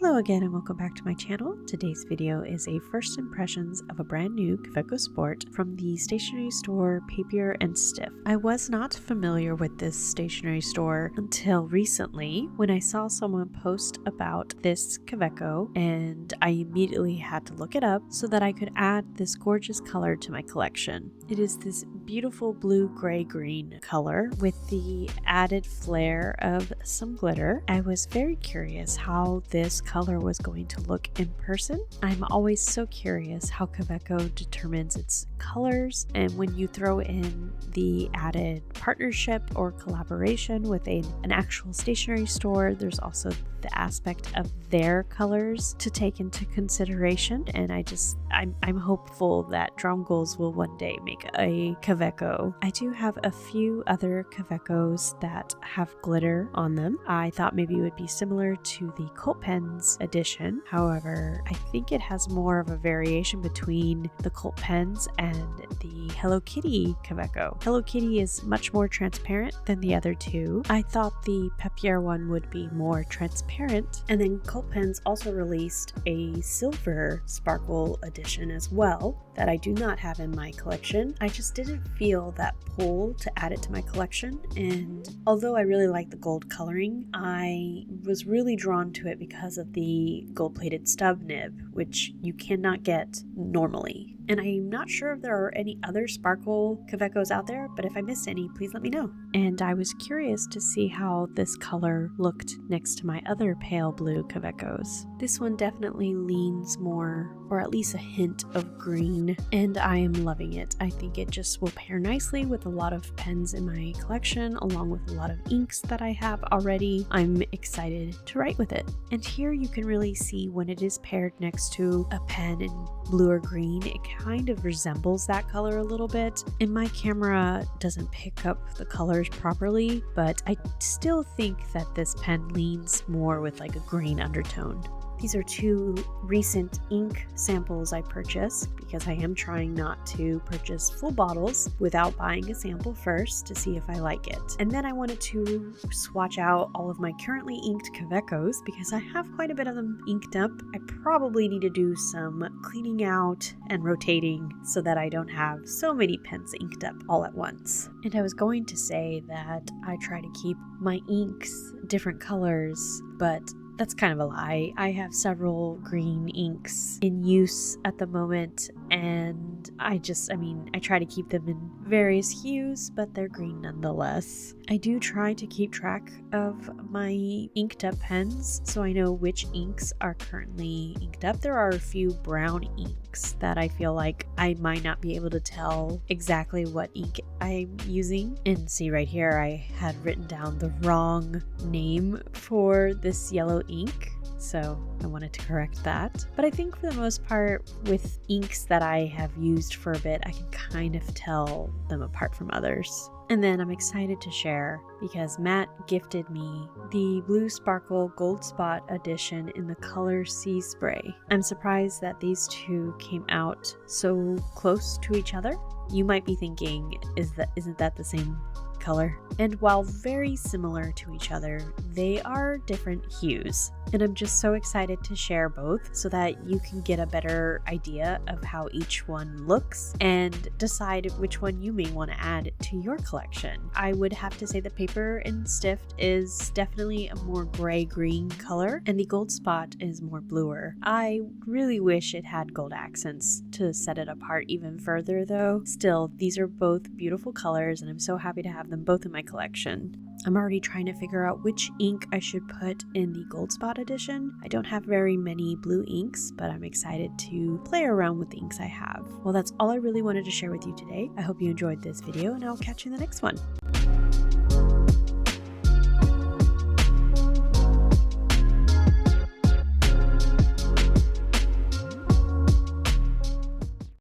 Hello again and welcome back to my channel. Today's video is a first impressions of a brand new Kaweco Sport from the stationery store Papier and Stift. I was not familiar with this stationery store until recently when I saw someone post about this Kaweco, and I immediately had to look it up so that I could add this gorgeous color to my collection. It is this beautiful blue gray green color with the added flair of some glitter. I was very curious how this color was going to look in person. I'm always so curious how Kaweco determines its colors, and when you throw in the added partnership or collaboration with an actual stationery store, there's also the aspect of their colors to take into consideration, and I'm hopeful that Drumgulls will one day make a Kaweco. I do have a few other Kawecos that have glitter on them. I thought maybe it would be similar to the Cult Pens edition. However, I think it has more of a variation between the Cult Pens and the Hello Kitty Kaweco. Hello Kitty is much more transparent than the other two. I thought the Papier one would be more transparent. And then Cult Pens also released a silver sparkle edition as well that I do not have in my collection. I just didn't feel that pull to add it to my collection, and although I really like the gold coloring, I was really drawn to it because of the gold-plated stub nib, which you cannot get normally. And I'm not sure if there are any other sparkle Kawecos out there, but if I missed any, please let me know. And I was curious to see how this color looked next to my other pale blue Kawecos. This one definitely leans more, or at least a hint of green, and I am loving it. I think it just will pair nicely with a lot of pens in my collection, along with a lot of inks that I have already. I'm excited to write with it. And here you can really see when it is paired next to a pen in blue or green, it kind of resembles that color a little bit. And my camera doesn't pick up the colors properly, but I still think that this pen leans more with like a green undertone. These are two recent ink samples I purchased because I am trying not to purchase full bottles without buying a sample first to see if I like it. And then I wanted to swatch out all of my currently inked Kawecos because I have quite a bit of them inked up. I probably need to do some cleaning out and rotating so that I don't have so many pens inked up all at once. And I was going to say that I try to keep my inks different colors, but that's kind of a lie. I have several green inks in use at the moment, and I try to keep them in various hues, but they're green nonetheless. I do try to keep track of my inked up pens so I know which inks are currently inked up. There are a few brown inks that I feel like I might not be able to tell exactly what ink I'm using. And see right here, I had written down the wrong name for this yellow ink, so I wanted to correct that. But I think for the most part, with inks that I have used for a bit, I can kind of tell them apart from others. And then I'm excited to share because Matt gifted me the Blue Sparkle Goldspot edition in the color Sea Spray. I'm surprised that these two came out so close to each other. You might be thinking, isn't that the same color? And while very similar to each other, they are different hues. And I'm just so excited to share both so that you can get a better idea of how each one looks and decide which one you may want to add to your collection. I would have to say the Paper and Stift is definitely a more gray-green color, and the Goldspot is more bluer. I really wish it had gold accents to set it apart even further though. Still, these are both beautiful colors, and I'm so happy to have them both in my collection. I'm already trying to figure out which ink I should put in the Goldspot edition. I don't have very many blue inks, but I'm excited to play around with the inks I have. Well, that's all I really wanted to share with you today. I hope you enjoyed this video, and I'll catch you in the next one.